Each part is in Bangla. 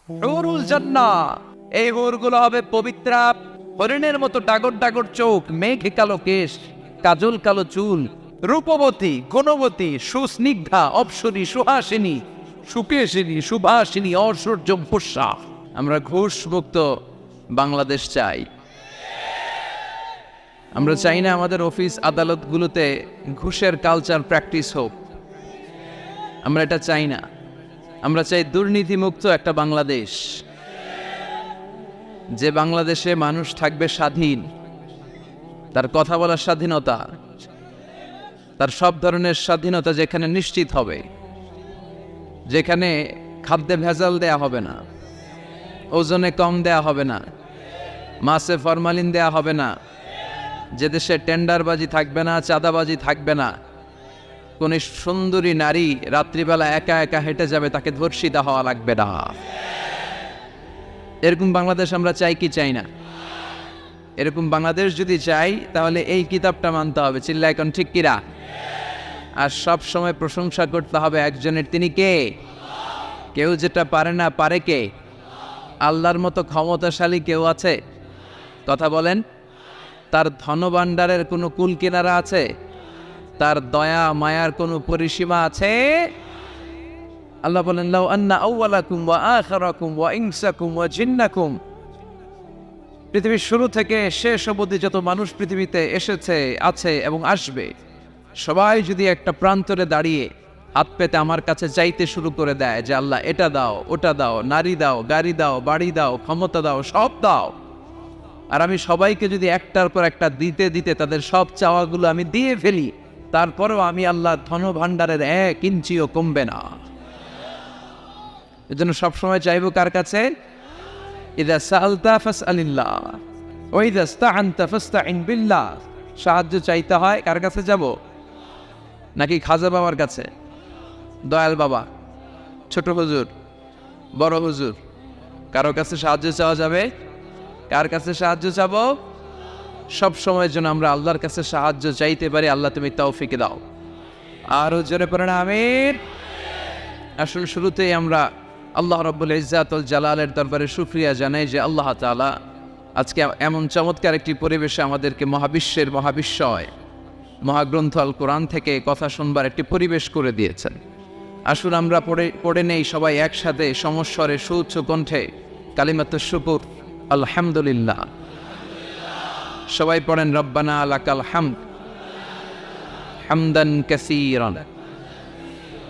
হুরুল জান্নাহ, এই হুরগুলো হবে পবিত্রা, হরিণের মতো ডাগর ডাগর চোখ, মেঘে কালো কেশ, কাজল কালো চুল, রূপবতী, গুণবতী, সুস্নিগ্ধা, অপ্সরী, সুহাসিনী, সুকেশিনী, সুভাষিনী, ঐশ্বর্য ফুসা। আমরা ঘুষ মুক্ত বাংলাদেশ চাই। আমরা চাই না আমাদের অফিস আদালতগুলোতে ঘুষের কালচার প্র্যাকটিস হোক। আমরা এটা চাই না। আমরা চাই দুর্নীতিমুক্ত একটা বাংলাদেশ, যে বাংলাদেশে মানুষ থাকবে স্বাধীন, তার কথা বলার স্বাধীনতা, তার সব ধরনের স্বাধীনতা যেখানে নিশ্চিত হবে, যেখানে খাদ্যে ভেজাল দেয়া হবে না, ওজনে কম দেয়া হবে না, মাছে ফরমালিন দেয়া হবে না, যে দেশে টেন্ডারবাজি থাকবে না, চাঁদাবাজি থাকবে না, কোন সুন্দরী নারী রাত্রিবেলা একা একা হেঁটে যাবে, তাকে ধর্ষিতা হওয়া লাগবে না। এরকম বাংলাদেশ আমরা চাই কি চাই না? এরকম বাংলাদেশ যদি চাই তাহলে এই কিতাবটা মানতে হবে। চিল্লা এখন ঠিক কিরা? আর সব সময় প্রশংসা করতে হবে একজনের, তিনি কে? কেউ যেটা পারে না, পারে কে? আল্লাহর মতো ক্ষমতাশালী কেউ আছে? কথা বলেন। তার ধনভাণ্ডারের কোনো কুল কিনারা আছে? তার দয়া মায়ার কোনো পরিসীমা আছে? আল্লাহ বলেন, লাউ আন্না আউওয়ালাকুম ওয়া আখিরাকুম ওয়া ইনসাকুম ওয়া জিন্নাকুম, পৃথিবীর শুরু থেকে শেষ অবধি যত মানুষ পৃথিবীতে এসেছে, আছে এবং আসবে, সবাই যদি একটা প্রান্তরে দাঁড়িয়ে হাত পেতে আমার কাছে চাইতে শুরু করে দেয় যে আল্লাহ এটা দাও, ওটা দাও, নারী দাও, গাড়ি দাও, বাড়ি দাও, ক্ষমতা দাও, সব দাও, আর আমি সবাইকে যদি একটার পর একটা দিতে দিতে তাদের সব চাওয়াগুলো আমি দিয়ে ফেলি, তারপরেও আমি আল্লাহ ধনভাণ্ডারের 1 ইঞ্চিও কমবে না। এজন্য সবসময় চাইবো কার কাছে? ইযা সাআলতা ফাসআলিল্লাহ ওয়া ইযা ইসতাআনতা ফাসতাইন বিল্লাহ। সাহায্য চাইতে হয় কার কাছে যাব? নাকি খাজা বাবার কাছে, দয়াল বাবা, ছোট হুজুর, বড় হুজুর? কারো কাছে সাহায্য চাওয়া যাবে? কার কাছে সাহায্য চাবো? সব সময়ের জন্য আমরা আল্লাহর কাছে সাহায্য চাইতে পারি। আল্লাহ তুমি তৌফিক দাও। আরো জোরে পড়েন আমিন। আসল শুরুতেই আমরা আল্লাহ রাব্বুল ইজ্জাত ওয়াল জালালের দরবারে শুকরিয়া জানাই যে আল্লাহ তাআলা আজকে এমন চমৎকার একটি পরিবেশে আমাদেরকে মহাবিশ্বের মহাবিশ্বয় মহাগ্রন্থ আল কোরআন থেকে কথা শুনবার একটি পরিবেশ করে দিয়েছেন। আসুন আমরা পড়ে নেই সবাই একসাথে সমস্বরে সুউচ্চ কণ্ঠে কালিমাতুশ শুকর, আলহামদুলিল্লাহ। সবাই পড়েন, রব্বানা লাকাল হামদ হামদান কাসীরান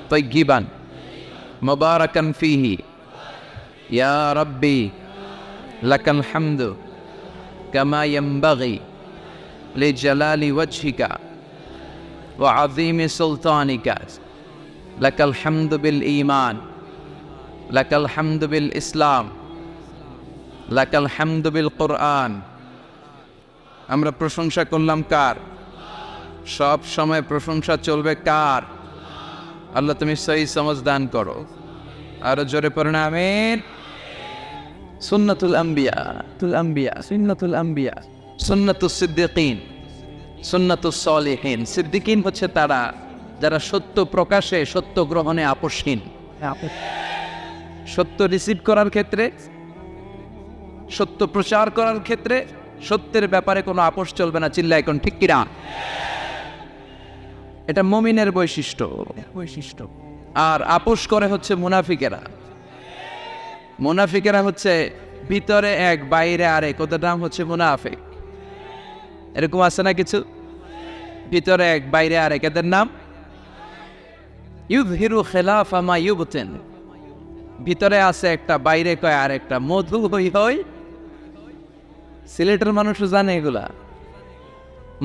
তাইয়্যিবান মুবারাকান ফীহি ইয়া রাব্বি লাকাল হামদু কামা ইয়ানবাগি লিজালালি ওয়াজহিকা ওয়া আযীমি সুলতানিকা লাকাল হামদু বিল ঈমান লাকাল হামদু বিল ইসলাম লাকাল হামদু বিল কুরআন। আমরা প্রশংসা করলাম কার? সব সময় প্রশংসা চলবে কার? আল্লাহ তুমি সহি সমঝ দান করো। আরো জোরে পড়েন আমিন। সুন্নাতুল আম্বিয়া, সুন্নাতুল আম্বিয়া, সুন্নাতুস সিদ্দিকিন, সুন্নাতুস সলিহিন। সিদ্দিকিন হচ্ছে তারা যারা সত্য প্রকাশে, সত্য গ্রহণে আপোষহীন। সত্য রিসিভ করার ক্ষেত্রে, সত্য প্রচার করার ক্ষেত্রে সত্যের ব্যাপারে কোনো আপোষ চলবে না। চিল্লা এখন ঠিক কিনা? এটা মুমিনের বৈশিষ্ট্য। আর আপোষ করে হচ্ছে মুনাফিকেরা। মুনাফিকেরা হচ্ছে ভিতরে এক বাইরে আরেক, ওদের নাম হচ্ছে মুনাফিক। এরকম আছে না কিছু? ভিতরে এক বাইরে আরেক, এদের নাম ইউযহিরু খিলাফা মা ইউবতিন। ভিতরে আছে একটা, বাইরে কয় আরেকটা। মধু হই হই, সিলেটের মানুষও জানে এগুলা।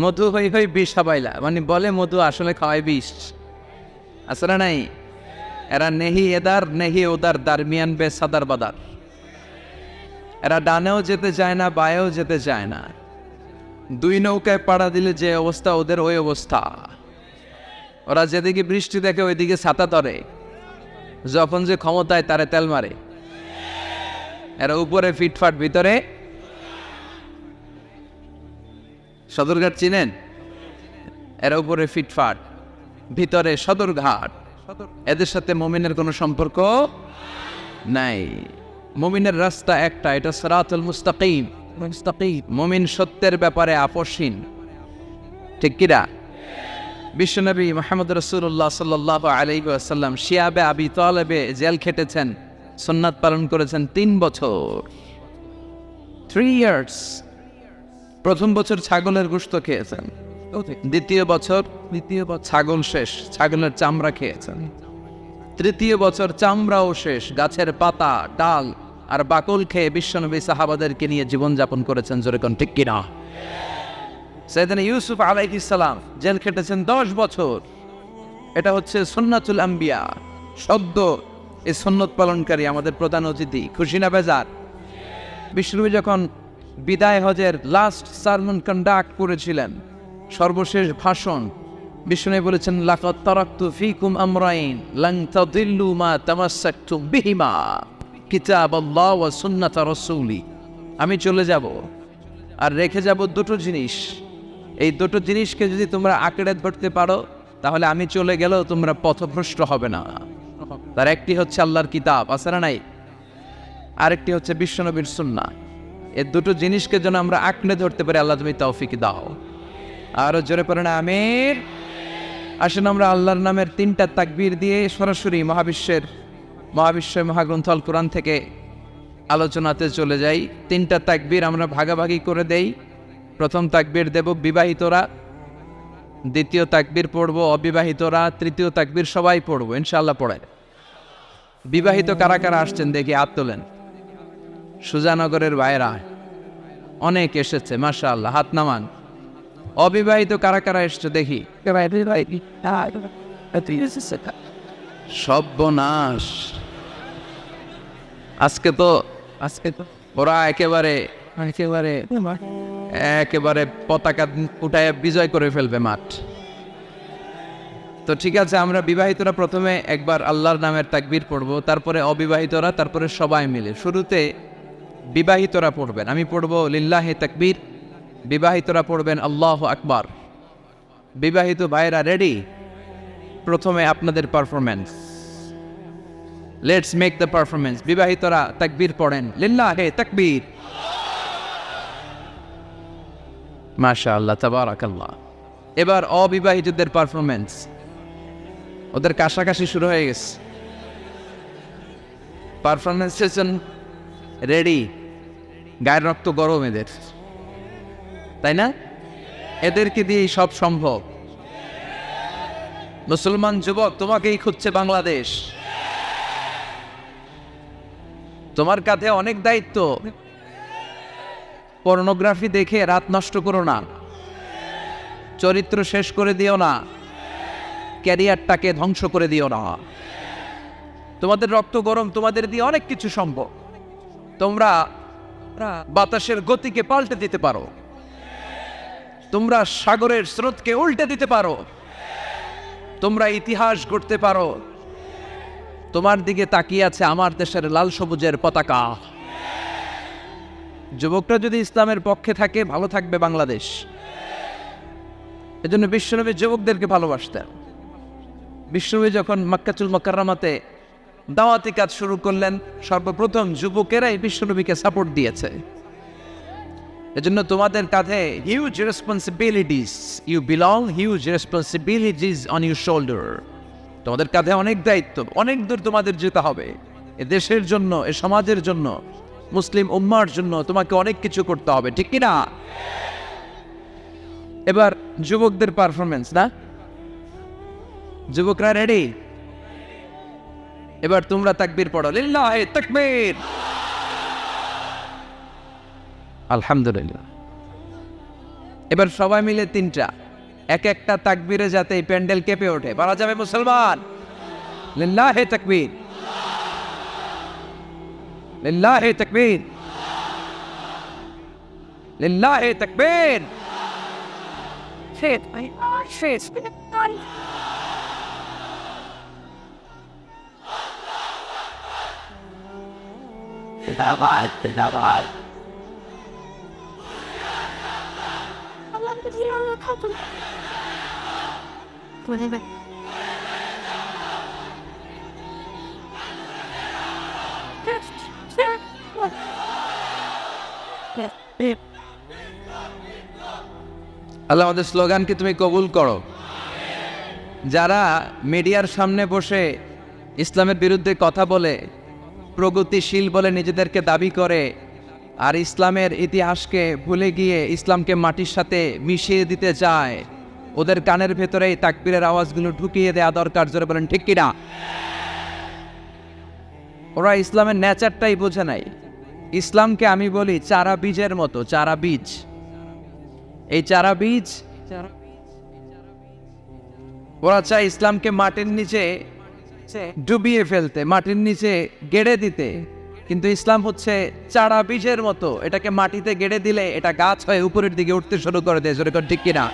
মধু হই হই বিষ হাবাইলা, মানে বলে মধু, আসলে খাওয়ায় বিষ। আছে না নাই? এরা নেহি এদার নেহি ওদার, দারমিয়ান বে সাদার বাদার। এরা ডানেও যেতে চায় না, বায়েও যেতে চায় না। দুই নৌকায় পাড়া দিলে যে অবস্থা, ওদের ওই অবস্থা। ওরা যেদিকে বৃষ্টি দেখে ওইদিকে ছাতা ধরে, যখন যে ক্ষমতায় তারে তেল মারে। এরা উপরে ফিটফাট, ভিতরে সদরঘাট চিনেন? এরা উপরে ফিটফাট, ভিতরে সদরঘাট। এদের সাথে মুমিনের কোনো সম্পর্ক নাই। মুমিনের রাস্তা একটা, এটা সিরাতুল মুস্তাকিম। মুমিন সত্যের ব্যাপারে আপোষহীন, ঠিক কিনা? বিশ্বনবী মুহাম্মদ রাসূলুল্লাহ সাল্লাল্লাহু আলাইহি ওয়াসাল্লাম শিয়াবে আবি তালেবে জেল খেটেছেন, সুন্নাত পালন করেছেন 3 বছর, 3 ইয়ার্স। প্রথম বছর ছাগলের গোশত খেয়েছেন, দ্বিতীয় বছর ছাগল শেষ, ছাগলের চামড়া খেয়েছেন, তৃতীয় বছর চামড়াও শেষ, গাছের পাতা, ডাল আর বাকল খেয়ে বিশ্বনবী সাহাবাদেরকে নিয়ে জীবনযাপন করেছেন। জোরে কোন ঠিক কিনা? সাইয়েদনা ইউসুফ আলাইহিস সালাম জেল খেটেছেন 10 বছর। এটা হচ্ছে সুন্নাতুল আম্বিয়া, সদ্য এই সুন্নত পালনকারী আমাদের প্রধান অতিথি। খুশি না বেজার? বিশ্বনবী যখন বিদায় হজের লাস্ট সারমন কন্ডাক্ট করেছিলেন, সর্বশেষ ভাষণ, বিশ্বনবী বলেছেন, লাকাদ তারাকতু ফীকুম আমরাইন লান তাদিল্লু মা তামাসসাকতুম বিহিমা কিতাবাল্লাহ ওয়া সুন্নাত রাসূলি। আমি চলে যাব আর রেখে যাব দুটো জিনিস। এই দুটো জিনিসকে যদি তোমরা আঁকড়ে ধরতে পারো, তাহলে আমি চলে গেলেও তোমরা পথভ্রষ্ট হবে না। তার একটি হচ্ছে আল্লাহর কিতাব, আছে না নাই? আরেকটি হচ্ছে বিশ্বনবীর সুন্নাহ। এই দুটো জিনিসকে যেন আমরা আঁকড়ে ধরতে পারি, আল্লাহ তুমি তৌফিক দাও। আরো জোরে পড়ে না আমিন। আসেন আমরা আল্লাহর নামের 3টা তাকবীর দিয়ে সরাসরি মহাবিশ্ব মহাগ্রন্থ আল কোরআন থেকে আলোচনাতে চলে যাই। 3টা তাকবীর আমরা ভাগাভাগি করে দেই। প্রথম তাকবীর দেব বিবাহিতরা, দ্বিতীয় তাকবীর পড়ব অবিবাহিতরা, তৃতীয় তাকবীর সবাই পড়ব ইনশাআল্লাহ। পড়ে বিবাহিত কারা কারা আসছেন দেখি, হাত তোলেন। সুজানগরের ভাইরা অনেক এসেছে, মাশাআল্লাহ, হাত নামান। অবিবাহিত কারা কারা এসছে দেখি। সর্বনাশ, আজকে তো ওরা একেবারে পতাকা উঠায় বিজয় করে ফেলবে মাঠ। তো ঠিক আছে, আমরা বিবাহিতরা প্রথমে একবার আল্লাহর নামের তাকবীর পড়ব, তারপরে অবিবাহিতরা, তারপরে সবাই মিলে। শুরুতে বিবাহিতরা পড়বেন, আমি পড়ব লিল্লাহি তাকবীর, বিবাহিতরা পড়বেন আল্লাহু আকবার। বিবাহিত ভাইরা রেডি? প্রথমে আপনাদের performance, let's make the performance. বিবাহিতরা তাকবীর পড়েন, লিল্লাহি তাকবীর। মাশাআল্লাহ, তাবারাকাল্লাহ। এবার অবিবাহিতদের পারফরম্যান্স, ওদের কাশাকাশি শুরু হয়ে গেছে। পারফরম্যান্স সেশন রেডি, গায়ের রক্ত গরম এদের, তাই না? এদেরকে দিয়েই সব সম্ভব। মুসলমান যুবক, তোমাকেই খুঁজছে বাংলাদেশ। তোমার কাঁধে অনেক দায়িত্ব। পর্নোগ্রাফি দেখে রাত নষ্ট করো না, চরিত্র শেষ করে দিও না, ক্যারিয়ারটাকে ধ্বংস করে দিও না। তোমাদের রক্ত গরম, তোমাদের দিয়ে অনেক কিছু সম্ভব। তোমরা বাতাসের গতিকে পাল্টে দিতে পারো, তোমরা সাগরের স্রোতকে উল্টে দিতে পারো, তোমরা ইতিহাস গড়তে পারো। তোমার দিকে তাকিয়ে আছে আমার দেশের লাল সবুজের পতাকা। যুবকরা যদি ইসলামের পক্ষে থাকে, ভালো থাকবে বাংলাদেশ। এজন্য বিশ্বনবী যুবকদেরকে ভালোবাসতেন। বিশ্বনবী যখন মক্কাতুল মুকাররমাতে দাওয়াতি কাজ শুরু করলেন, সর্বপ্রথম যুবকেরাই বিশ্বনবীকে সাপোর্ট দিয়েছে। এজন্য তোমাদের কাঁধে huge responsibilities, you belong huge responsibilities on your shoulder. তোমাদের কাঁধে অনেক দায়িত্ব, অনেক দূর তোমাদের যেতে হবে। এ দেশের জন্য, এ সমাজের জন্য, মুসলিম উম্মার জন্য তোমাকে অনেক কিছু করতে হবে, ঠিক কি না? এবার যুবকদের পারফরমেন্স, না? যুবকরা রেডি? এবার তোমরা তাকবীর পড়ো, লিল্লাহি তাকবীর। আলহামদুলিল্লাহ। এবার সবাই মিলে 3টা, এক একটা তাকবীরে যাতে এই প্যান্ডেল কেঁপে ওঠে। বলা যাবে মুসলমান, লিল্লাহি তাকবীর, লিল্লাহি তাকবীর, লিল্লাহি তাকবীর। আল্লাহ আমাদের স্লোগানকে তুমি কবুল করো। যারা মিডিয়ার সামনে বসে ইসলামের বিরুদ্ধে কথা বলে, প্রগতিশীল বলে নিজেদেরকে দাবি করে, আর ইসলামের ইতিহাসকে ভুলে গিয়ে ইসলামকে মাটির সাথে মিশিয়ে দিতে চায়, ওদের কানের ভেতরে এই তাকবীরের আওয়াজগুলো ঢুকিয়ে দেওয়া দরকার। জোরে বলেন ঠিক কিনা? ওরা ইসলামের নেচারটাই বোঝে নাই। ইসলামকে আমি বলি চারা বীজের মতো, চারা বীজ। এই চারা বীজ ওরা চায় ইসলামকে মাটির নিচে ডুবিয়ে ফেলতে, মাটির নিচে গেড়ে দিতে, কিন্তু ইসলাম হচ্ছে চারা বীজের মতো। এটাকে মাটিতে গেড়ে দিলে এটা গাছ হয়ে উপরের দিকে উঠতে শুরু করে দেয়। জোরে ঠিক কিনা?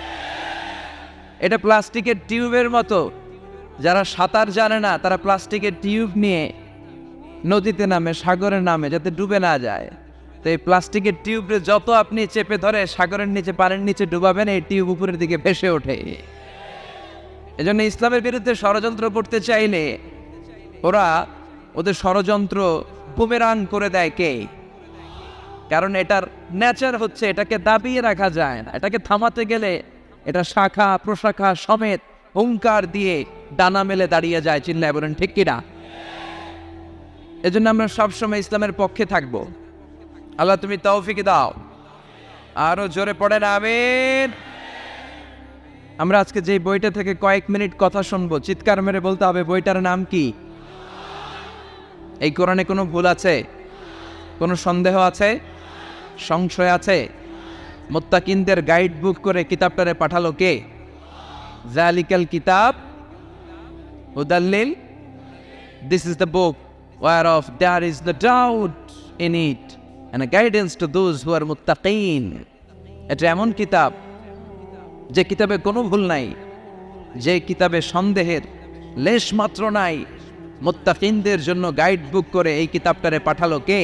এটা প্লাস্টিকের টিউবের মতো। যারা সাঁতার জানে না তারা প্লাস্টিকের টিউব নিয়ে নদীতে নামে, সাগরে নামে, যাতে ডুবে না যায়। তো এই প্লাস্টিকের টিউবে যত আপনি চেপে ধরে সাগরের নিচে, পানির নিচে ডুবাবেন, এই টিউব উপরের দিকে ভেসে ওঠে। এজন্য ইসলামের বিরুদ্ধে ষড়যন্ত্র করতে চাইলে ওরা ওদের ষড়যন্ত্র বুমেরাং করে দেয়। কে? কারণ এটার নেচার হচ্ছে এটাকে দাবিয়ে রাখা যায় না। এটাকে থামাতে গেলে এটা শাখা প্রশাখা সমেত হুঙ্কার দিয়ে ডানা মেলে দাঁড়িয়ে যায়। চিল্লায় বলেন ঠিক কিনা? এজন্য আমরা সবসময় ইসলামের পক্ষে থাকব। আল্লাহ তুমি তৌফিক দাও। আরো জোরে পড়েন আমিন। আমরা আজকে যে বইটা থেকে কয়েক মিনিট কথা শুনবো, চিৎকার মেরে বলতে হবে বইটার নাম কি? এই কোরআনে কোনো ভুল আছে? কোনো সন্দেহ আছে? সংশয় আছে? মুত্তাকিনদের গাইড বুক করে কিতাবটারে পাঠালো কে? জালিকাল কিতাব হুদাল্লিল, this is the book whereof there is no doubt in it and a guidance to those who are muttaqin. এটা এমন কিতাব যে কিতাবে কোনো ভুল নাই, যে কিতাবে সন্দেহের লেশ মাত্র নাই। মুত্তাকিনদের জন্য গাইড বুক করে এই কিতাবটারে পাঠালো কে?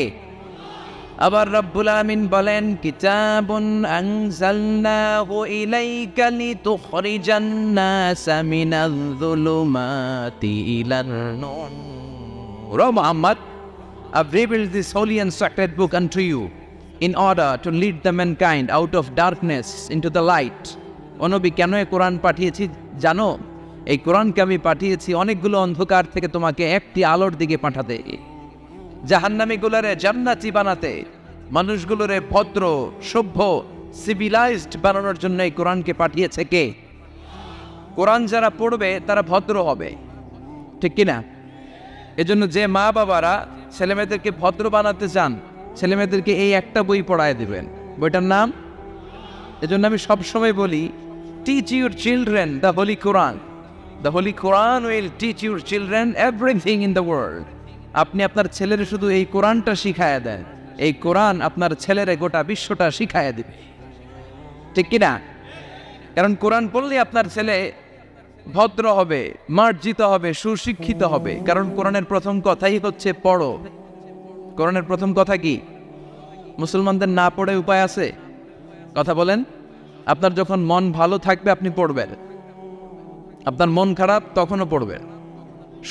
আবার রব্বুল আমিন বলেন, কিতাবুন আনজালনাহু ইলাইকা লিতুখরিজান NASA Minaj যুলুমাতি ইলান Noor. O Muhammad, I've revealed this holy and sacred book unto you in order to lead the mankind out of darkness into the light. ও নবী, কেন এই কোরআন পাঠিয়েছি জানো? এই কোরআনকে আমি পাঠিয়েছি অনেকগুলো অন্ধকার থেকে তোমাকে একটি আলোর দিকে পাঠাতে, জাহান্নামীগুলোরে জান্নাতি বানাতে, মানুষগুলোরে ভদ্র সভ্য সিভিলাইজড বানানোর জন্য এই কোরআনকে পাঠিয়েছে কে? কোরআন যারা পড়বে তারা ভদ্র হবে, ঠিক কিনা? এজন্য যে মা বাবারা ছেলেমেয়েদেরকে ভদ্র বানাতে চান, ছেলেমেয়েদেরকে এই একটা বই পড়ায় দিবেন। বইটার নাম, এজন্য আমি সবসময় বলি, teach your children the Holi Quran. The Holi Quran will teach your children everything in the world. আপনি আপনার ছেলের শুধু এই কোরআনটা শিখায় দেন, এই কোরআন আপনার ছেলের গোটা বিশ্বটা শিখায় দেবে, ঠিক কিনা? কারণ কোরআন পড়লে আপনার ছেলে ভদ্র হবে, মার্জিত হবে, সুশিক্ষিত হবে। কারণ কোরআনের প্রথম কথাই হচ্ছে পড়ো। কোরআনের প্রথম কথা কি? মুসলমানদের না পড়ে উপায় আছে? কথা বলেন। আপনার যখন মন ভালো থাকবে আপনি পড়বেন, আপনার মন খারাপ তখনও পড়বেন।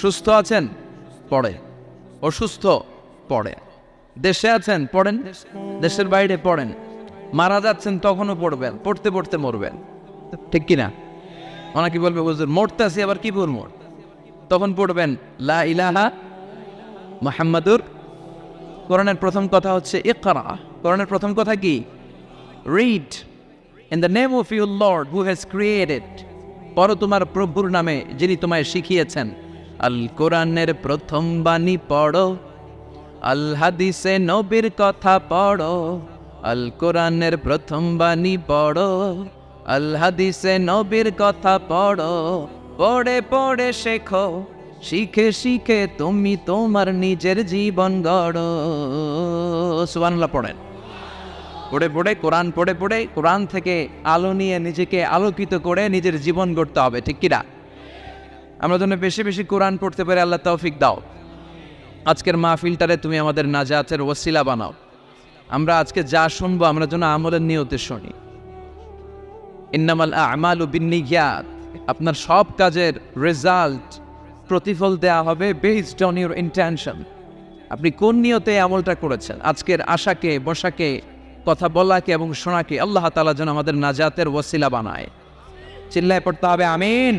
সুস্থ আছেন পড়ে, অসুস্থ পড়ে, দেশে আছেন পড়েন, দেশের বাইরে পড়েন, মারা যাচ্ছেন তখনও পড়বেন, পড়তে পড়তে মরবেন, ঠিক কিনা? অনেকে বলবে হুজুর মরতে আছি আবার কি বলবো, তখন পড়বেন লা ইলাহা মুহাম্মাদুর। কোরআনের প্রথম কথা হচ্ছে ইকরা। কোরআনের প্রথম কথা কি? Read in the name of your Lord who has created. পড়ো তোমার প্রভুর নামে যিনি তোমায় শিখিয়েছেন। আল কোরআনের প্রথম বাণী পড়ো, আল হাদিসে নবীর কথা পড়ো। আল কোরআনের প্রথম বাণী পড়ো, আল হাদিসে নবীর কথা পড়ো। পড়ে পড়ে শেখো, শিখে শিখে তুমি তোমার নিজের জীবন গড়ো। সুবহানাল্লাহ পড়েন। পড়ে পড়ে কোরআন পড়ে পড়ে কোরআন থেকে আলো নিয়ে নিজেকে আলোকিত করে নিজের জীবন গড়তে হবে, ঠিক কিনা? আমরা যেন বেশি বেশি কোরআন পড়তে পারি, আল্লাহ তৌফিক দাও। আজকের মাহফিলটারে তুমি আমাদের নাজাতের ওসিলা বানাও। আমরা আজকে যা শুনবো আমরা যেন আমলের নিয়তে শুনি। ইন্নামাল আমালু বিন্নিয়াত। আপনার সব কাজের রেজাল্ট, প্রতিফল দেয়া হবে বেসড অন ইউর ইন্টেনশন। আপনি কোন নিয়তে আমলটা করেছেন? আজকের আশাকে বসাকে কথা বলাকে এবং শোনাকে আল্লাহ তাআলা যেন আমাদের নাজাতের ওয়াসিলা বানায়। চিল্লায় পড়তে হবে আমিন।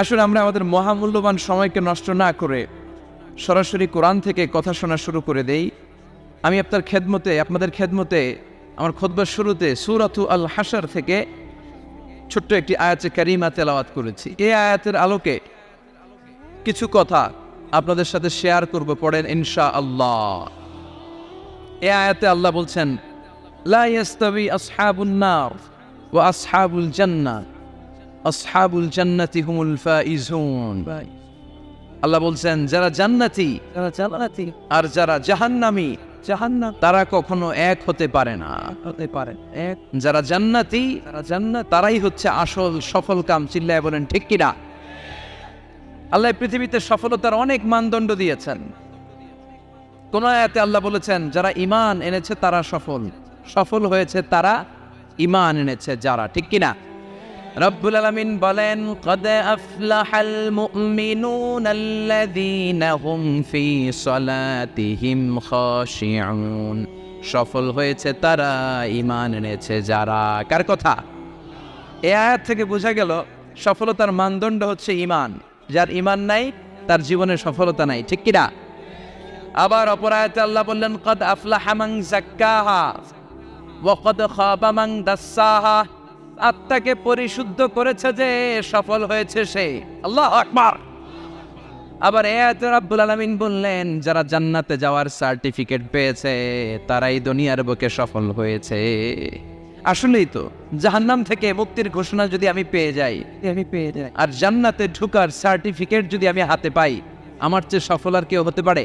আসলে আমরা আমাদের মহামূল্যবান সময়কে নষ্ট না করে সরাসরি কোরআন থেকে কথা শোনা শুরু করে দেই। আমি আপনাদের খেদমতে আমার খুতবার শুরুতে সূরাতু আল হাশর থেকে ছোট্ট একটি আয়াতে কারিমা তেলাওয়াত করেছি। এই আয়াতের আলোকে কিছু কথা আপনাদের সাথে শেয়ার করব, পড়েন ইনশাআল্লাহ। এই আয়াতে আল্লাহ বলছেন, লা ইয়াস্তাবি আসহাবুন নার ওয়া আসহাবুল জান্নাহ, আসহাবুল জান্নাতি হুমুল ফাইজুন। আল্লাহ বলছেন যারা জান্নাতি আর যারা জাহান্নামী তারা কখনো এক হতে পারে না। যারা জান্নাতি তারাই হচ্ছে আসল সফল কাম। চিল্লায় বলেন ঠিক কিনা? আল্লাহ পৃথিবীতে সফলতার অনেক মানদণ্ড দিয়েছেন। কোন আয়াতে আল্লাহ বলেছেন যারা ঈমান এনেছে তারা সফল হয়েছে, তারা ঈমান এনেছে যারা, ঠিক কিনা? রব্বুল আলামিন বলেন, কদ আফলাহাল মুমিনুনাল্লাযীনা হুম ফি সালাতিহিম খাশিউন। সফল হয়েছে তারা, ঈমান এনেছে যারা। কার কথা? এই আয়াত থেকে বোঝা গেল সফলতার মানদণ্ড হচ্ছে ঈমান। যার ঈমান নাই তার জীবনে সফলতা নাই, ঠিক কিনা? আবার অপর আয়াতে আল্লাহ বললেন, কদ আফলাহা মান যাক্কাহা ওয়া কদ খাবা মান দাসসাহা। আত্মাকে পরিশুদ্ধ করেছে যে সফল হয়েছে সে। আল্লাহু আকবার। আবার এই আয়াতে রব্বুল আলামিন বললেন যারা জান্নাতে যাওয়ার সার্টিফিকেট পেয়েছে তারাই দুনিয়ার বুকে সফল হয়েছে। আসলেই তো, জাহান্নাম থেকে মুক্তির ঘোষণা যদি আমি পেয়ে যাই আর জান্নাতে ঢোকার সার্টিফিকেট যদি আমি হাতে পাই, আমার চেয়ে সফল আর কেউ হতে পারে?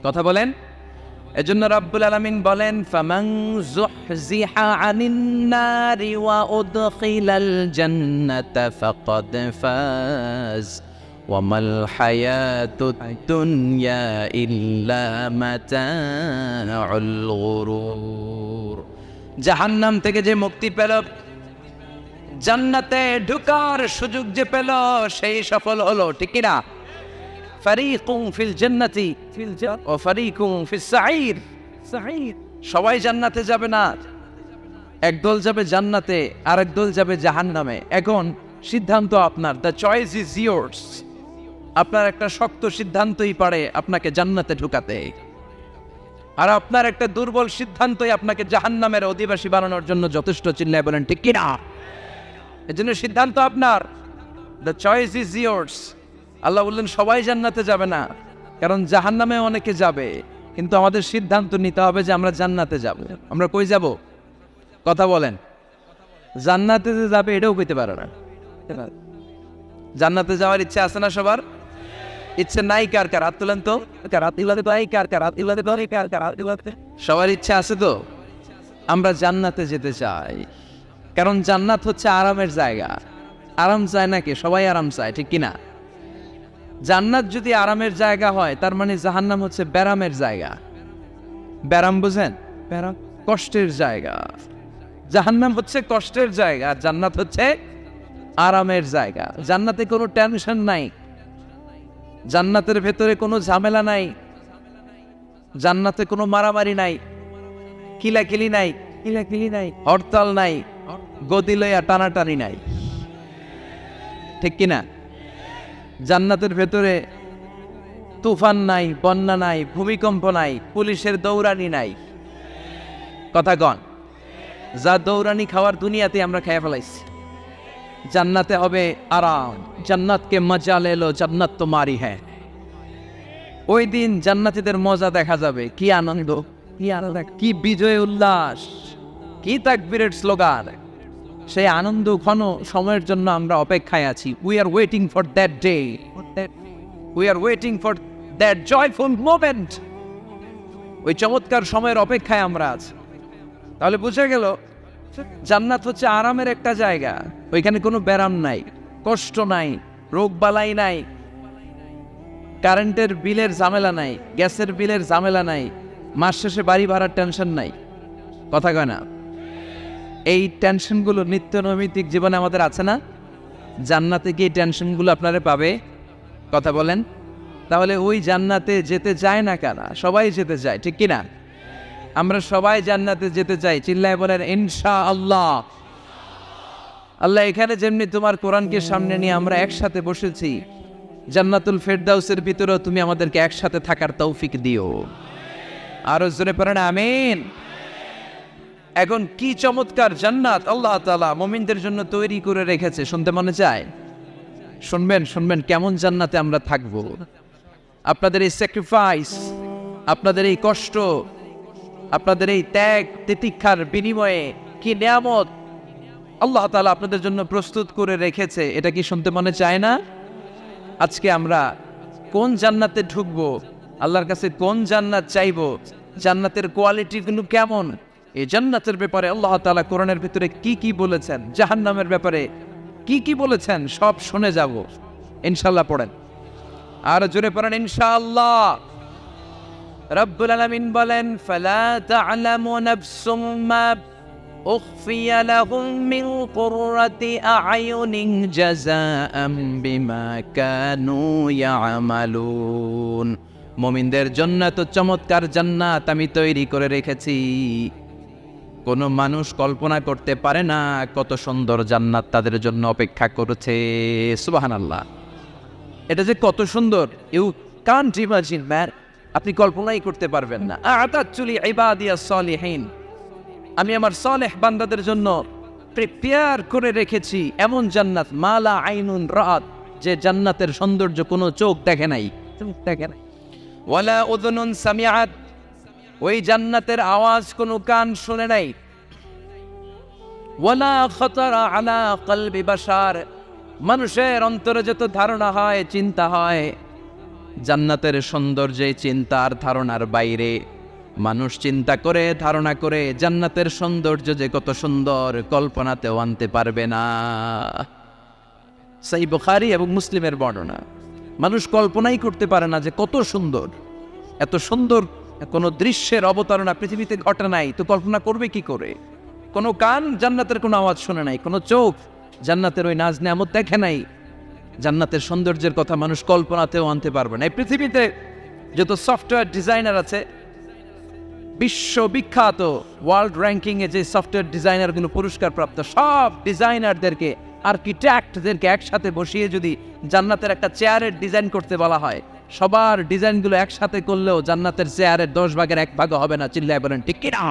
কথা বলেন। এজন্য রব্বুল আলামিন বলেন, ফামান যুহজিহা আনিন নারি ওয়া উদখিলাল জান্নাতা ফাকাদ ফাজ ওয়া মাল হায়াতুদ দুনিয়া ইল্লা মাতাউল গুরুর। জাহান্নাম থেকে যে মুক্তি পেল, জান্নাতে ঢোকার সুযোগ যে পেল, সেই সফল হলো, ঠিক কিনা? ফারিকুম ফিল জান্নাতি ওয়া ফারিকুম ফিস সাঈর। সবাই জান্নাতে যাবে না, একদল যাবে জান্নাতে আর একদল যাবে জাহান্নামে। এখন সিদ্ধান্ত আপনার, দ্য চয়েস ইজ ইয়োর্স। আপনার একটা শক্ত সিদ্ধান্তই পারে আপনাকে জান্নাতে ঢুকাতে, আর আপনার একটা দুর্বল সিদ্ধান্তই আপনাকে জাহান্নামের অধিবাসী বানানোর জন্য যথেষ্ট। চিল্লায় বলেন ঠিক কিনা? এজন্য সিদ্ধান্ত আপনার, দ্য চয়েস ইজ ইয়োর্স। আল্লাহ বললেন সবাই জান্নাতে যাবে না, কারণ জাহান্নামে অনেকে যাবে, কিন্তু আমাদের সিদ্ধান্ত নিতে হবে যে আমরা জান্নাতে যাব। আমরা কই যাব? কথা বলেন। জান্নাতে যে যাবে এটাও কইতে পারে না। জান্নাতে যাওয়ার ইচ্ছা আছে না সবার? ইচ্ছে নাই কার কার? হাত তুলেন তো। সবার ইচ্ছা আছে তো? আমরা জান্নাতে যেতে চাই, কারণ জান্নাত হচ্ছে আরামের জায়গা। আরাম চায় নাকি? সবাই আরাম চায়, ঠিক কিনা? জান্নাত যদি আরামের জায়গা হয়, তার মানে জাহান্নাম হচ্ছে ব্যারামের জায়গা। ব্যারাম বুঝেন? ব্যারাম কষ্টের জায়গা। জাহান্নাম হচ্ছে কষ্টের জায়গা, জান্নাত হচ্ছে আরামের জায়গা। জান্নাতে কোনো টেনশন নাই, জান্নাতের ভেতরে কোনো ঝামেলা নাই, জান্নাতে কোনো মারামারি নাই, কিলাকিলি নাই, হরতাল নাই, গদি লইয়া টানাটানি নাই, ঠিক কিনা? জান্নাতের ভেতরে তুফান নাই, বন্যা নাই, ভূমিকম্প নাই, পুলিশের দৌড়ানি নাই। কথা কন। যা দৌড়ানি খাওয়ার দুনিয়াতে আমরা খেয়ে ফেলাইছি। জান্নাতে হবে আরাম। জান্নাতকে মজা লেলো, জান্নাত তোমারি হ্যাঁ। ওই দিন জান্নাতীদের মজা দেখা যাবে। কি আনন্দ, কি বিজয় উল্লাস, কি তাকবীরের স্লোগান। সেই আনন্দ ঘন সময়ের জন্য আমরা অপেক্ষায় আছি। We are waiting for that day, we are waiting for that joyful moment. ওই চমৎকার সময়ের অপেক্ষায় আমরা আছি। তাহলে বুঝে গেল জান্নাত হচ্ছে আরামের একটা জায়গা। ওইখানে কোনো ব্যারাম নাই, কষ্ট নাই, রোগ বালাই নাই, কারেন্টের বিলের ঝামেলা নাই, গ্যাসের বিলের ঝামেলা নাই, মাস শেষে বাড়ি ভাড়ার টেনশন নাই। কথা কয় না? এই টেনশনগুলো নিত্য নৈমিত্তিক জীবনে আমাদের আছে না? জান্নাতে কি এই টেনশনগুলো আপনারা পাবে? কথা বলেন। তাহলে ওই জান্নাতে যেতে চায় না কারা? সবাই যেতে চায়, ঠিক কিনা? আমরা সবাই জান্নাতে যেতে চাই, চিল্লায় বলেন ইনশাআল্লাহ। আল্লাহ এখানে যেমনি তোমার কোরআনকে সামনে নিয়ে আমরা একসাথে বসেছি, জান্নাতুল ফেরদাউসের ভিতরেও তুমি আমাদেরকে একসাথে থাকার তৌফিক দিও। আরো জোরে পড়েন আমিন। এখন কি চমৎকার জান্নাত আল্লাহ তাআলা মুমিনদের জন্য তৈরি করে রেখেছে, শুনতে মনে চায়? শুনবেন শুনবেন কেমন জান্নাতে আমরা থাকব। আপনাদের এই স্যাক্রিফাইস, আপনাদের এই কষ্ট, আপনাদের এই ত্যাগ তিতিক্ষার বিনিময়ে কি নিয়ামত আল্লাহ তাআলা আপনাদের জন্য প্রস্তুত করে রেখেছে, এটা কি শুনতে মনে চায় না? আজকে আমরা কোন জান্নাতে ঢুকবো, আল্লাহর কাছে কোন জান্নাত চাইবো, জান্নাতের কোয়ালিটিগুলো কেমন, এই জান্নাতের ব্যাপারে আল্লাহ তাআলা কোরআনের ভিতরে কি কি বলেছেন, জাহান্নামের ব্যাপারে কি কি বলেছেন, সব শুনে যাব ইনশাআল্লাহ। পড়েন আর জোরে পড়েন ইনশাআল্লাহ। রব্বুল আলামিন বলেন ফালা তা'লামু নাফসুম মা উখফিয়া লাহুম মিন কুররাতি আ'য়ুনিন জাযাআম বিমা কানু ইয়ামালুন। মুমিনদের জন্য তো চমৎকার জান্নাত আমি তৈরি করে রেখেছি, কোনো মানুষ কল্পনা করতে পারে না কত সুন্দর জান্নাত তাদের জন্য অপেক্ষা করেছে। সুবহানাল্লাহ। এটা যে কত সুন্দর, ইউ কান্ট ইমাজিন ম্যান, আপনি কল্পনাই করতে পারবেন না। আ'তাতুলি ইবাদিয়াস সালিহিন, আমি আমার সালেহ বান্দাদের জন্য প্রিপেয়ার করে রেখেছি এমন জান্নাত, মালা আইনুন রাত, যে জান্নাতের সৌন্দর্য কোনো চোখ দেখে নাই, ওয়ালা উযুনুন সামিআত, ওই জান্নাতের আওয়াজ কোনো কান শুনে নাই, ওয়ালা খাতারা আলা কলবি বাশার, মানুষের অন্তরে যত ধারণা হয়, চিন্তা হয়, জান্নাতের সৌন্দর্যে চিন্তার ধারণার বাইরে। মানুষ চিন্তা করে, ধারণা করে জান্নাতের সৌন্দর্য যে কত সুন্দর কল্পনাতেও আনতে পারবে না। সহিহ বুখারী এবং মুসলিমের বর্ণনা। মানুষ কল্পনাই করতে পারে না যে কত সুন্দর, এত সুন্দর কোনো দৃশ্যের অবতারণা পৃথিবীতে ঘটে নাই, তো কল্পনা করবে কি করে? কোনো কান জান্নাতের কোনো আওয়াজ শুনে নাই, কোনো চোখ জান্নাতের ওই নাজ নেয়ামত দেখে নাই, জান্নাতের সৌন্দর্যের কথা মানুষ কল্পনাতেও আনতে পারবে না। এই পৃথিবীতে যত সফটওয়্যার ডিজাইনার আছে, বিশ্ববিখ্যাত ওয়ার্ল্ড র্যাঙ্কিং এ যে সফটওয়্যার ডিজাইনারগুলো পুরস্কার প্রাপ্ত, সব ডিজাইনারদেরকে, আর্কিটেক্টদেরকে একসাথে বসিয়ে যদি জান্নাতের একটা চেয়ারের ডিজাইন করতে বলা হয়, সবার ডিজাইনগুলো একসাথে করলেও জান্নাতের চেয়ারের 10 ভাগের 1 ভাগও হবে না। চিল্লায় বলেন ঠিক কি না?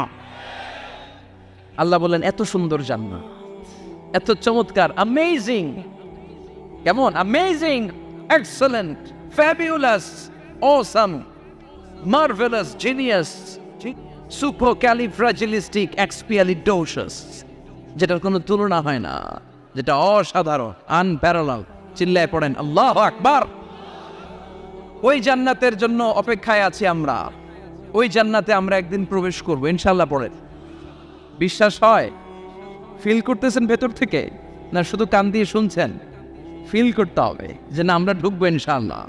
আল্লাহ বলেন এত সুন্দর জান্নাত, এত চমৎকার, অ্যামেজিং। কেমন? Amazing, excellent, fabulous, awesome, marvellous, genius, supercalifragilisticexpialidocious, যেটার কোনো তুলনা হয় না, যেটা অসাধারণ, আনপ্যারালাল। চিল্লায় পড়েন আল্লাহু আকবার। ওই জান্নাতের জন্য অপেক্ষায় আছি আমরা, ওই জান্নাতে আমরা একদিন প্রবেশ করব ইনশাআল্লাহ। পড়েন, বিশ্বাস হয়? ফিল করতেছেন ভেতর থেকে, না শুধু কান দিয়ে শুনছেন? ফিল করতে হবে যে না, আমরা ঢুকবো ইনশাআল্লাহ।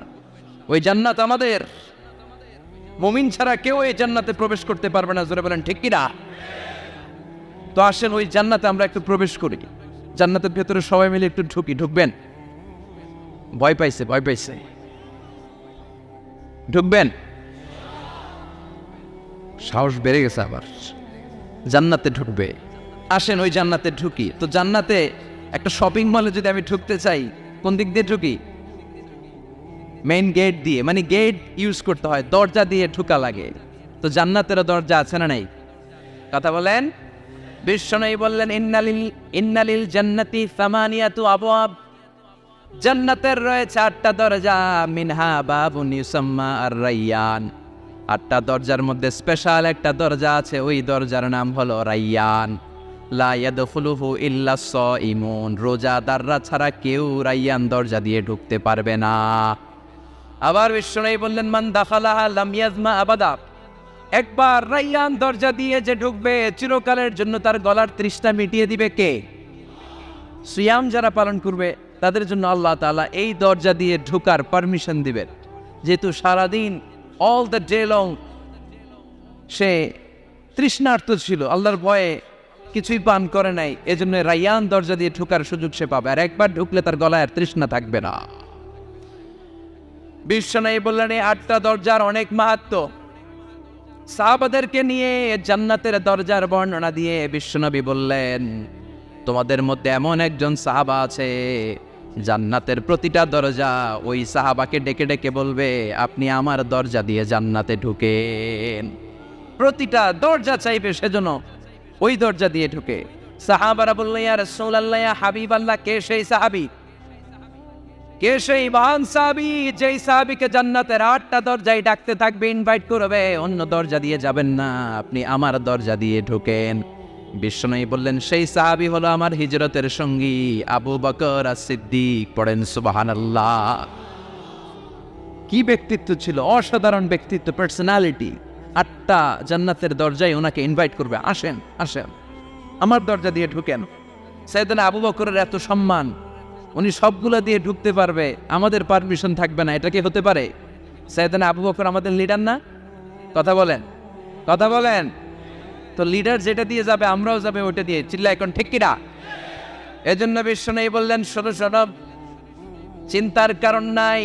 ওই জান্নাত আমাদের, মুমিন ছাড়া কেউ এই জান্নাতে প্রবেশ করতে পারবে না। জোরে বলেন ঠিক কি না? তো আসেন ওই জান্নাতে আমরা একটু প্রবেশ করি, জান্নাতের ভেতরে সবাই মিলে একটু ঢুকি। ঢুকবেন? ভয় পাইছে, ভয় পাইছে। ঢুকবেন? সাহস বেড়ে গেছে আবার, জান্নাতে ঢুকবে। আসেন ওই জান্নাতে ঢুকি। তো জান্নাতে একটা শপিং মলে যদি আমি ঢুকতে চাই, কোন দিক দিয়ে ঢুকি? মেইন গেট দিয়ে, মানে গেট ইউজ করতে হয়, দরজা দিয়ে ঢুকা লাগে। তো জান্নাতেরও দরজা আছে না নাই? কথা বলেন। বিশ্বনবী বললেন ইন্নালিল জান্নাতি সামানিয়াতু আবওয়াব, জান্নাতের রয়েছে 8টা দরজা, মিনহা বাবুন ইউসাম্মা আর-রায়্যান। 8টা দরজার মধ্যে স্পেশাল একটা দরজা আছে, ওই দরজার নাম হলো রায়্যান। লা ইয়াদখুলুহু ইল্লা সাইমুন, রোজাদাররা ছাড়া কেউ রায়্যান দরজা দিয়ে ঢুকতে পারবে না। আবার বিশ্বনবী বললেন মান দাখালাহা লাম ইয়াজমা আবাদা, একবার রায়্যান দরজা দিয়ে যে ঢুকবে, চিরকালের জন্য তার গলার তৃষ্ণা মিটিয়ে দিবে কে? সিয়াম যারা পালন করবে তাদের জন্য আল্লাহ তাআলা এই দরজা দিয়ে ঢোকার পারমিশন দিবেন। যেহেতু সারাদিন অল দ্য ডে লং সে তৃষ্ণার্ত ছিল, আল্লাহর ভয়ে কিছুই পান করে নাই, এজন্য রায়্যান দরজা দিয়ে ঢোকার সুযোগ সে পাবে, আর একবার ঢুকলে তার গলায় আর তৃষ্ণা থাকবে না। বিশ্বনবী বললেন এই 8টা দরজার অনেক মাহাত্ম্য। সাহাবাদেরকে নিয়ে জান্নাতের দরজার বর্ণনা দিয়ে বিশ্বনবী বললেন, তোমাদের মধ্যে এমন একজন সাহাবা আছে, জান্নাতের প্রতিটা দরজা ওই সাহাবাকে ডেকে ডেকে বলবে, আপনি আমার দরজা দিয়ে জান্নাতে ঢুকেন। প্রতিটা দরজা চাইবে সেজন্য ওই দরজা দিয়ে ঢুকে। সাহাবারা বলল, ইয়া রাসূলুল্লাহ, ইয়া হাবিবাল্লাহ, কে সেই সাহাবী? কে সেই মহান সাহাবী যেই সাহাবীকে জান্নাতের 8টা দরজায় ডাকতে থাকবে, ইনভাইট করবে, অন্য দরজা দিয়ে যাবেন না, আপনি আমার দরজা দিয়ে ঢোকেন। বিশ্বনবী বললেন, সেই সাহাবী হলো আমার হিজরতের সঙ্গী আবু বকর as-সিদ্দিক। পড়েন সুবহানাল্লাহ। কি ব্যক্তিত্ব ছিল, অসাধারণ ব্যক্তিত্ব, পার্সোনালিটি। 8টা জান্নাতের দরজায় ওনাকে ইনভাইট করবে, আসেন আসেন আমার দরজা দিয়ে ঢুকেন। সাইয়েদনা আবু বকরের এত সম্মান, উনি সবগুলো দিয়ে ঢুকতে পারবে, আমাদের পারমিশন থাকবে না, এটা কি হতে পারে? সাইয়েদনা আবু বকর আমাদের লিডার না? কথা বলেন, কথা বলেন। তো লিডার যেটা দিয়ে যাবে আমরাও যাবে ওটা দিয়ে, চিল্লা এখন ঠিক কিনা? এজন্য বিশ্বনবী বললেন, শোনো শোনো, চিন্তার কারণ নাই,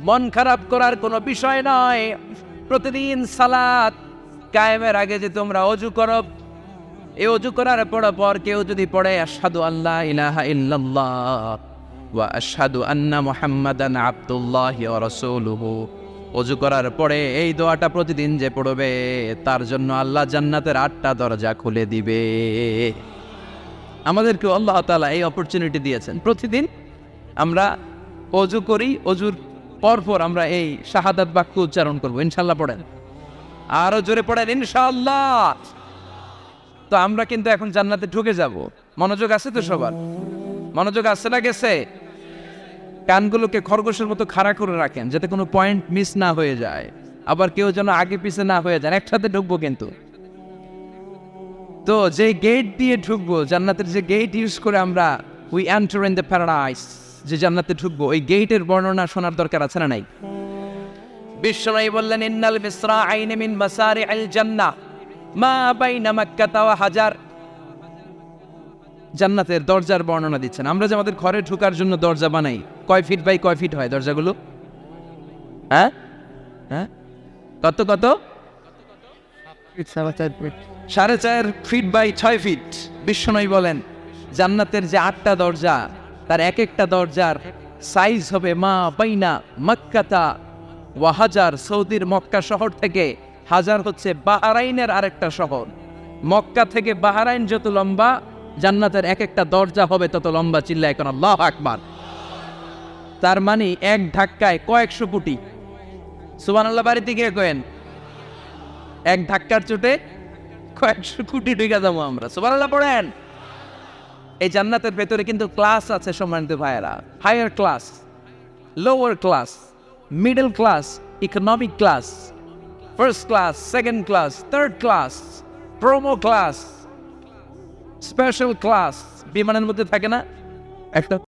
মন খারাপ করার কোনো বিষয় নয়। প্রতিদিন সালাত কায়েমের আগে যে তোমরা ওযু করো, এই ওযু করার পর কেউ যদি পড়ে আশহাদু আল্লা ইলাহা ইল্লাল্লাহ ওয়া আশহাদু আন্না মুহাম্মাদান আবদুল্লাহি ওয়া রাসূলুহু, ওযু করার পরে এই দোয়াটা প্রতিদিন যে পড়বে, তার জন্য আল্লাহ জান্নাতের 8টা দরজা খুলে দিবে। আমাদেরকে আল্লাহ তাআলা এই অপরচুনিটি দিয়েছেন, প্রতিদিন আমরা ওযু করি, ওযুর পরপর আমরা এই শাহাদাত বাক্য উচ্চারণ করব। ইনশাআল্লাহ পড়েন, আরো জোরে পড়েন ইনশাআল্লাহ। তো আমরা কিন্তু এখন জান্নাতে ঢুকে যাব। মনোযোগ আছে তো সবার? মনোযোগ আছে না গেছে? কানগুলোকে খরগোশের মতো খাড়া করে রাখেন যাতে কোনো পয়েন্ট মিস না হয়ে যায়, আবার কেউ যেন আগে পিছে না হয়ে যায়। একসাথে ঢুকবো কিন্তু। তো যে গেট দিয়ে ঢুকবো, জান্নাতের যে গেট ইউজ করে আমরা we enter in the paradise, যে জান্নাতে ঢুকবো, ওই গেটের বর্ণনা শোনার দরকার আছে না নাই? বিশ্বনবী বললেন, ইন্নাল মিসরাআইনি মিন মাসারি'আল জান্নাহ মা বাইনা মাক্কাতা ওয়া হাজার। জান্নাতের দরজার বর্ণনা দিচ্ছেন। আমরা যে আমাদের ঘরে ঢোকার জন্য দরজা বানাই, কয় ফিট বাই কয় ফিট হয় দরজাগুলো? হ্যাঁ হ্যাঁ, কত কত? 4.5 ফিট বাই 6 ফিট। বিশ্বনবী বলেন, জান্নাতের যে 8টা দরজা, তার এক একটা দরজার সাইজ হবে মা বাইনা মাক্কাতা ওয়া হাজার। সৌদির মক্কা শহর থেকে হাজার হচ্ছে বাহরাইনের আরেকটা শহর। মক্কা থেকে বাহরাইন যত লম্বা, জান্নাতের এক একটা দরজা হবে তত লম্বা। চিল্লা এখন আল্লাহু আকবার। তার মানে এক ধাক্কায় কয়েকশো কোটি। সুবহানাল্লাহ বাড়িতে গিয়ে কয়েন, এক ধাক্কার চোটে কয়েকশো কোটি ঢুকে যাবো আমরা। সুবহানাল্লাহ পড়েন। এই জান্নাতের ভেতরে কিন্তু ক্লাস আছে সম্মানিত ভাইয়েরা। Higher class, lower class, middle class, economic class, first class, second class, third class, promo class, special class. বিমানের মধ্যে থাকে না একটা